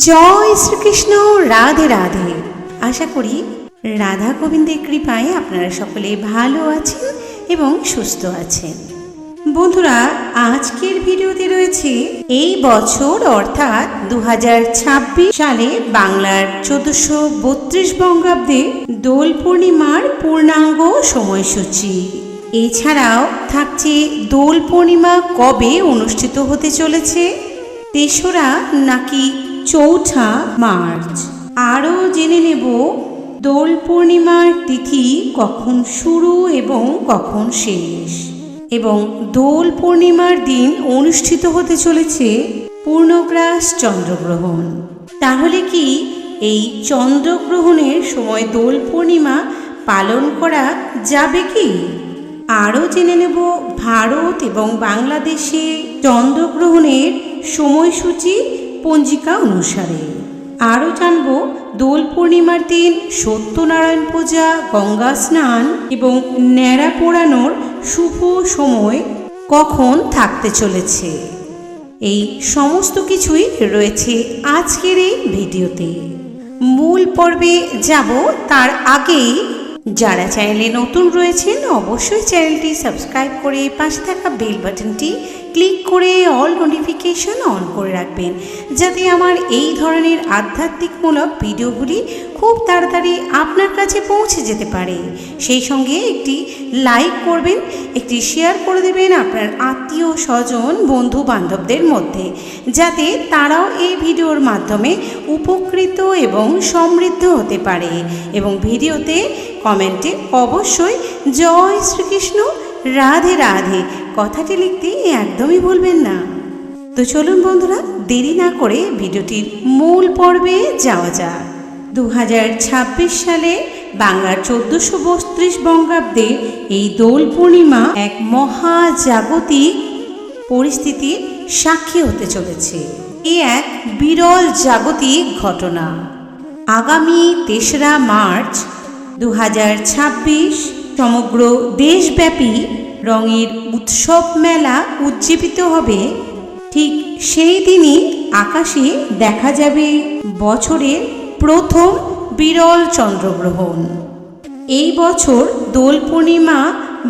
জয় শ্রীকৃষ্ণ। রাধে রাধে। আশা করি রাধা গোবিন্দের কৃপায় আপনারা সকলে ভালো আছেন এবং সুস্থ আছেন। বন্ধুরা, আজকের ভিডিওতে রয়েছে এই বছর অর্থাৎ 2026 সালে বাংলার 1432 বঙ্গাব্দে দোল পূর্ণিমার পূর্ণাঙ্গ সময়সূচি। এছাড়াও থাকছে দোল পূর্ণিমা কবে অনুষ্ঠিত হতে চলেছে, 3রা নাকি 4ঠা মার্চ। আরও জেনে নেব দোল পূর্ণিমার তিথি কখন শুরু এবং কখন শেষ, এবং দোল পূর্ণিমার দিন অনুষ্ঠিত হতে চলেছে পূর্ণগ্রাস চন্দ্রগ্রহণ। তাহলে কি এই চন্দ্রগ্রহণের সময় দোল পূর্ণিমা পালন করা যাবে কি? আরও জেনে নেব ভারত এবং বাংলাদেশে চন্দ্রগ্রহণের সময়সূচি পঞ্জিকা অনুসারে। আরও জানব দোল পূর্ণিমার দিন সত্যনারায়ণ পূজা, গঙ্গা স্নান এবং ন্যাড়া পোড়ানোর শুভ সময় কখন থাকতে চলেছে। এই সমস্ত কিছুই রয়েছে আজকের এই ভিডিওতে। মূল পর্বে যাব তার আগেই যারা চ্যানেলে নতুন রয়েছেন অবশ্যই চ্যানেলটি সাবস্ক্রাইব করে পাশে থাকা বেল বাটনটি ক্লিক করে অল নোটিফিকেশন অন করে রাখবেন, যাতে আমার এই ধরনের আধ্যাত্মিকমূলক ভিডিওগুলি খুব তাড়াতাড়ি আপনার কাছে পৌঁছে যেতে পারে। সেই সঙ্গে একটি লাইক করবেন, একটি শেয়ার করে দেবেন আপনার আত্মীয় স্বজন বন্ধু বান্ধবদের মধ্যে, যাতে তারাও এই ভিডিওর মাধ্যমে উপকৃত এবং সমৃদ্ধ হতে পারে। এবং ভিডিওতে কমেন্টে অবশ্যই জয় শ্রীকৃষ্ণ রাধে রাধে কথাটি লিখতে একদমই ভুলবেন না। তো চলুন বন্ধুরা, দেরি না করে ভিডিওটির মূল পর্বে যাওয়া যাক। 2026 সালে বাংলার 1432 বঙ্গাব্দে এই দোল পূর্ণিমা এক মহাজাগতিক পরিস্থিতির সাক্ষী হতে চলেছে। এ এক বিরল জাগতিক ঘটনা। আগামী 3রা মার্চ 2026 সমগ্র দেশব্যাপী রঙের উৎসব মেলা উজ্জীবিত হবে। ঠিক সেই দিনই আকাশে দেখা যাবে বছরের প্রথম বিরল চন্দ্রগ্রহণ। এই বছর দোল পূর্ণিমা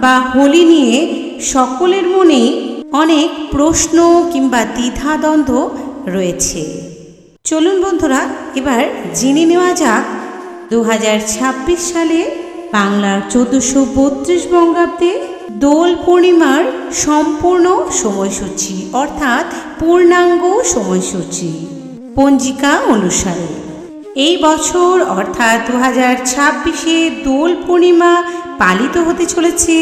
বা হোলি নিয়ে সকলের মনে অনেক প্রশ্ন কিংবা দ্বিধাদ্বন্দ্ব রয়েছে। চলুন বন্ধুরা, এবার জেনে নেওয়া যাক 2026 সালে বাংলার 1432 বঙ্গাব্দে দোল পূর্ণিমার সম্পূর্ণ সময়সূচি অর্থাৎ পূর্ণাঙ্গ সময়সূচি পঞ্জিকা অনুসারে। এই বছর অর্থাৎ 2026-এ দোল পূর্ণিমা পালিত হতে চলেছে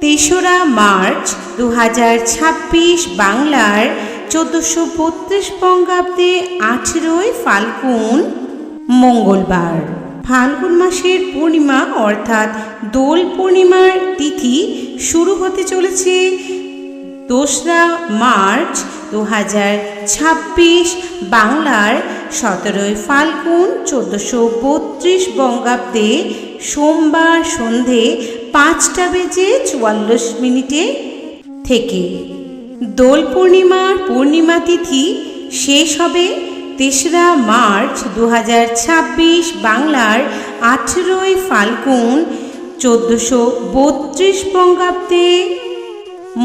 3রা মার্চ 2026 বাংলার 1432 বঙ্গাব্দে 18ই ফাল্গুন মঙ্গলবার। ফাল্গুন মাসের পূর্ণিমা অর্থাৎ দোল পূর্ণিমার তিথি শুরু হতে চলেছে 2রা মার্চ 2026 বাংলার 17ই ফাল্গুন 1432 বঙ্গাব্দে সোমবার সন্ধে 5:44 থেকে। দোল পূর্ণিমার পূর্ণিমা তিথি শেষ হবে 3রা মার্চ 2026 বাংলার 18ই ফাল্গুন 1432 বঙ্গাব্দে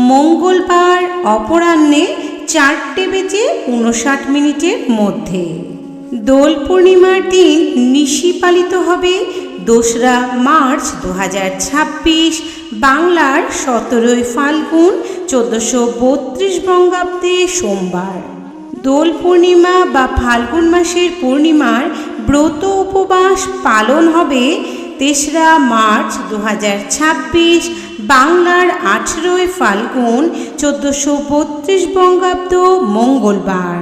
মঙ্গলবার অপরাহ্নে 4:59 মধ্যে। দোল পূর্ণিমার দিন নিশি পালিত হবে 2রা মার্চ 2026 বাংলার 17ই ফাল্গুন 1432 বঙ্গাব্দে সোমবার। দোল পূর্ণিমা বা ফাল্গুন মাসের পূর্ণিমার ব্রত উপবাস পালন হবে 3রা মার্চ 2026 বাংলার 18ই ফাল্গুন 1432 বঙ্গাব্দ মঙ্গলবার।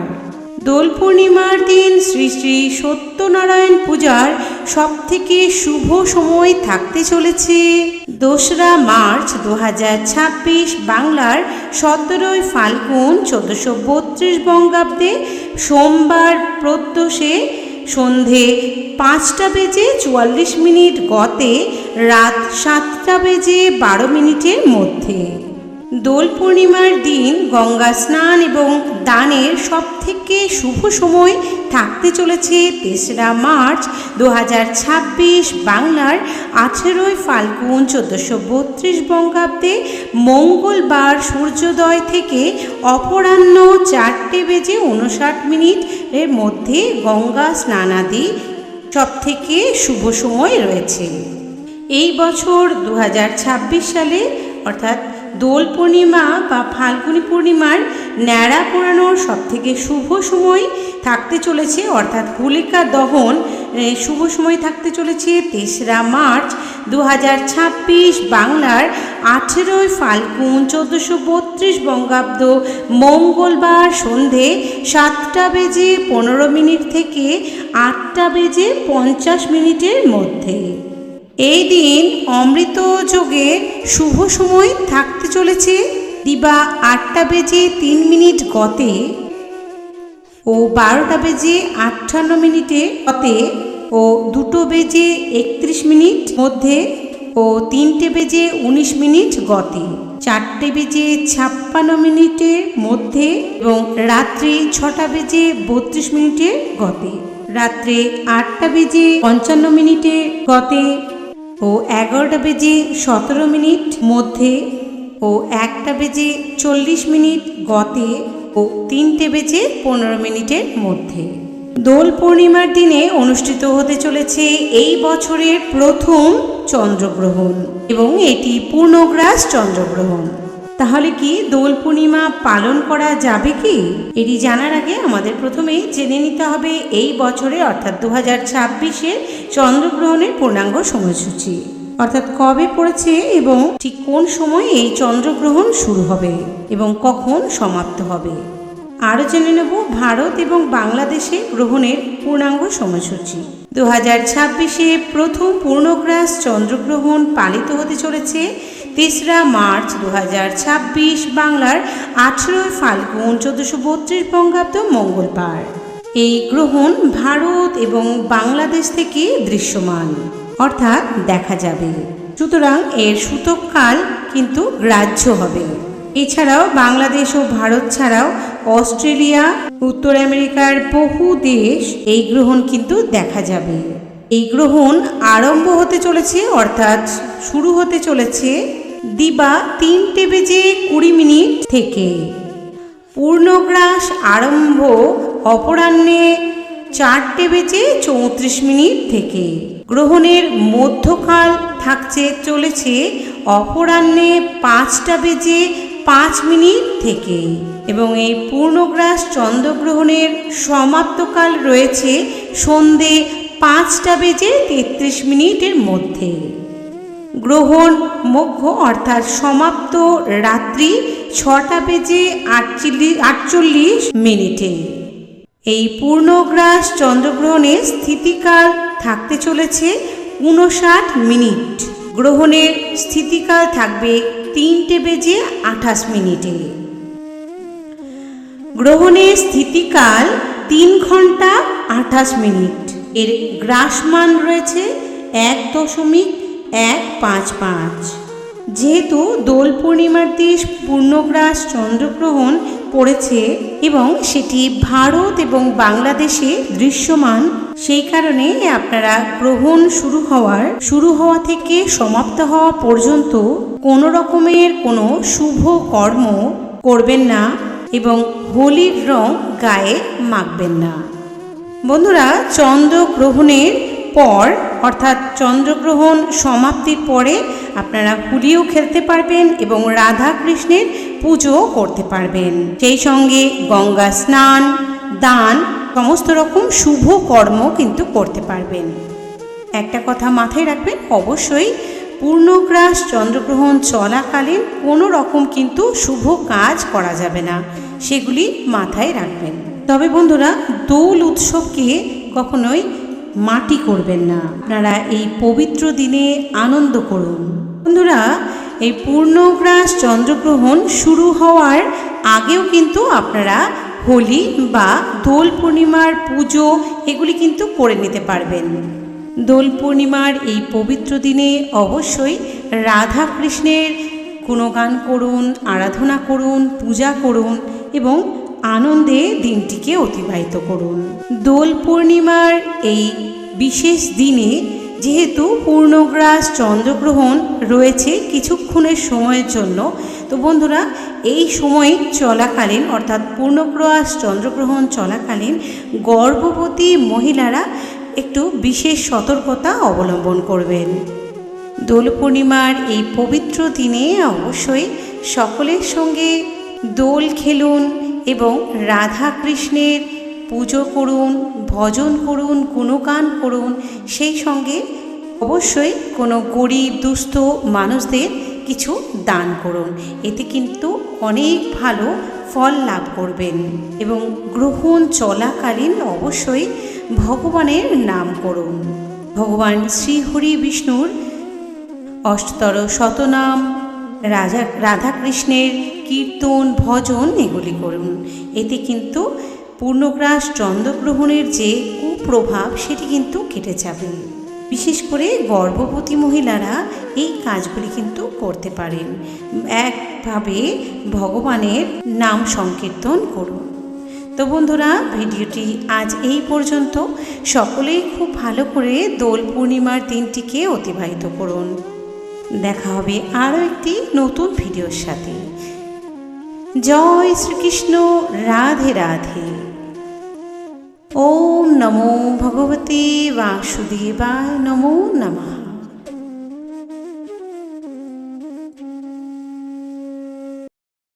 দোল পূর্ণিমার দিন শ্রী শ্রী সত্যনারায়ণ পূজার সবথেকে শুভ সময় থাকতে চলেছে 2রা মার্চ 2026 বাংলার 17ই ফাল্গুন 1432 বঙ্গাব্দে সোমবার প্রত্যুষে সন্ধে 5:44 গতে রাত 7:12 মধ্যে। দোল পূর্ণিমার দিন গঙ্গা স্নান এবং দানের সবথেকে শুভ সময় থাকতে চলেছে ৩রা মার্চ ২০২৬ বাংলার ১৮ই ফাল্গুন ১৪৩২ বঙ্গাব্দে মঙ্গলবার সূর্যোদয় থেকে অপরাহ্ন ৪:৫৯ এর মধ্যে গঙ্গা স্নানাদি সবথেকে শুভ সময় রয়েছে। এই বছর ২০২৬ সালে অর্থাৎ দোল পূর্ণিমা বা ফাল্গুনী পূর্ণিমার ন্যাড়া পোড়ানোর সবথেকে শুভ সময় থাকতে চলেছে, অর্থাৎ হোলিকা দহন শুভ সময় থাকতে চলেছে ৩রা মার্চ ২০২৬ বাংলার ১৮ই ফাল্গুন ১৪৩২ বঙ্গাব্দ মঙ্গলবার সন্ধে ৭:১৫ থেকে ৮:৫০ মধ্যে। এই দিন অমৃত যোগের শুভ সময় থাকতে চলেছে দিবা ৮:০৩ গতে ও ১২:৫৮ গতে ও ২:৩১ মধ্যে ও ৩:১৯ গতে, ৪:৫৬ মধ্যে এবং রাত্রি ৬:৩২ গতে, রাত্রে ৮:৫৫ গতে ও ১১:১৭ মধ্যে ও ১:৪০ গতে ও ৩:১৫ মধ্যে। দোল পূর্ণিমার দিনে অনুষ্ঠিত হতে চলেছে এই বছরের প্রথম চন্দ্রগ্রহণ এবং এটি পূর্ণগ্রাস চন্দ্রগ্রহণ। তাহলে কি দোল পূর্ণিমা পালন করা যাবে কি? এটি জানার আগে আমাদের প্রথমেই জেনে নিতে হবে এই বছরে অর্থাৎ ২০২৬-এর চন্দ্রগ্রহণের পূর্ণাঙ্গ সময়সূচি, অর্থাৎ কবে পড়েছে এবং ঠিক কোন সময় এই চন্দ্রগ্রহণ শুরু হবে এবং কখন সমাপ্ত হবে। আরও জেনে নেব ভারত এবং বাংলাদেশে গ্রহণের পূর্ণাঙ্গ সময়সূচি। ২০২৬-এ প্রথম পূর্ণগ্রাস চন্দ্রগ্রহণ পালিত হতে চলেছে ৩রা মার্চ ২০২৬ বাংলার ১৮ই ফাল্গুন ১৪৩২ বঙ্গাব্দ মঙ্গলবার। এই গ্রহণ ভারত এবং বাংলাদেশ থেকে দৃশ্যমান অর্থাৎ দেখা যাবে, সুতরাং এর সূতককাল কিন্তু গ্রাহ্য হবে। এছাড়াও বাংলাদেশ ও ভারত ছাড়াও অস্ট্রেলিয়া, উত্তর আমেরিকার বহু দেশ এই গ্রহণ কিন্তু দেখা যাবে। এই গ্রহণ আরম্ভ হতে চলেছে অর্থাৎ শুরু হতে চলেছে দিবা ৩:২০ থেকে। পূর্ণগ্রাস আরম্ভ অপরাহ্নে ৪:৩৪ থেকে। গ্রহণের মধ্যকাল থাকছে চলেছে অপরাহ্নে ৫:০৫ থেকে এবং এই পূর্ণগ্রাস চন্দ্রগ্রহণের সমাপ্তকাল রয়েছে সন্ধে ৫:৩৩ মধ্যে। গ্রহণ মোক্ষ অর্থাৎ সমাপ্ত রাত্রি ৬:৪৮ এই পূর্ণগ্রাস চন্দ্রগ্রহণের স্থিতিকাল থাকতে চলেছে ৫৯ মিনিট। গ্রহণের স্থিতিকাল থাকবে ৩:২৮। গ্রহণের স্থিতিকাল ৩ ঘন্টা ২৮ মিনিট। এর গ্রাসমান রয়েছে ১.১55। যেহেতু দোল পূর্ণিমার দিন পূর্ণগ্রাস চন্দ্রগ্রহণ পড়েছে এবং সেটি ভারত এবং বাংলাদেশে দৃশ্যমান, সেই কারণে আপনারা গ্রহণ শুরু হওয়া থেকে সমাপ্ত হওয়া পর্যন্ত কোনো রকমের কোনো শুভ কর্ম করবেন না এবং হোলির রং গায়ে মাখবেন না। বন্ধুরা, চন্দ্রগ্রহণের পর অর্থাৎ চন্দ্রগ্রহণ সমাপ্তির পরে আপনারা হোলিও খেলতে পারবেন এবং রাধা কৃষ্ণের পুজো করতে পারবেন। সেই সঙ্গে গঙ্গা স্নান, দান, সমস্ত রকম শুভ কর্ম কিন্তু করতে পারবেন। একটা কথা মাথায় রাখবেন, অবশ্যই পূর্ণগ্রাস চন্দ্রগ্রহণ চলাকালীন কোনো রকম কিন্তু শুভ কাজ করা যাবে না, সেগুলি মাথায় রাখবেন। তবে বন্ধুরা, দোল উৎসবকে কখনোই মাটি করবেন না। আপনারা এই পবিত্র দিনে আনন্দ করুন। বন্ধুরা, এই পূর্ণগ্রাস চন্দ্রগ্রহণ শুরু হওয়ার আগেও কিন্তু আপনারা হোলি বা দোল পূর্ণিমার পুজো এগুলি কিন্তু করে নিতে পারবেন। দোল পূর্ণিমার এই পবিত্র দিনে অবশ্যই রাধা কৃষ্ণের গুণগান করুন, আরাধনা করুন, পূজা করুন এবং আনন্দে দিনটিকে অতিবাহিত করুন। দোল পূর্ণিমার এই বিশেষ দিনে যেহেতু পূর্ণগ্রাস চন্দ্রগ্রহণ রয়েছে কিছুক্ষণের সময়ের জন্য, তো বন্ধুরা এই সময় চলাকালীন অর্থাৎ পূর্ণগ্রাস চন্দ্রগ্রহণ চলাকালীন গর্ভবতী মহিলারা একটু বিশেষ সতর্কতা অবলম্বন করবেন। দোল পূর্ণিমার এই পবিত্র দিনে অবশ্যই সকলের সঙ্গে দোল খেলুন এবং রাধা কৃষ্ণের পুজো করুন, ভজন করুন, গুণগান করুন। সেই সঙ্গে অবশ্যই কোনো গরিব দুস্থ মানুষদের কিছু দান করুন। এতে কিন্তু অনেক ভালো ফল লাভ করবেন। এবং গ্রহণ চলাকালীন অবশ্যই ভগবানের নাম করুন। ভগবান শ্রীহরি বিষ্ণুর অষ্টতর শতনাম, রাধাকৃষ্ণের কীর্তন, ভজন এগুলি করুন। এতে কিন্তু পূর্ণগ্রাস চন্দ্রগ্রহণের যে কুপ্রভাব সেটি কিন্তু কেটে যাবে। বিশেষ করে গর্ভবতী মহিলারা এই কাজগুলি কিন্তু করতে পারেন। একভাবে ভগবানের নাম সংকীর্তন করুন। তো বন্ধুরা, ভিডিওটি আজ এই পর্যন্ত। সকলেই খুব ভালো করে দোল পূর্ণিমার দিনটিকে অতিবাহিত করুন। দেখা হবে আরও একটি নতুন ভিডিওর সাথে। জয় শ্রীকৃষ্ণ, রাধে রাধে। ওম নমো ভগবতে বাসুদেবায়, নমো নমঃ।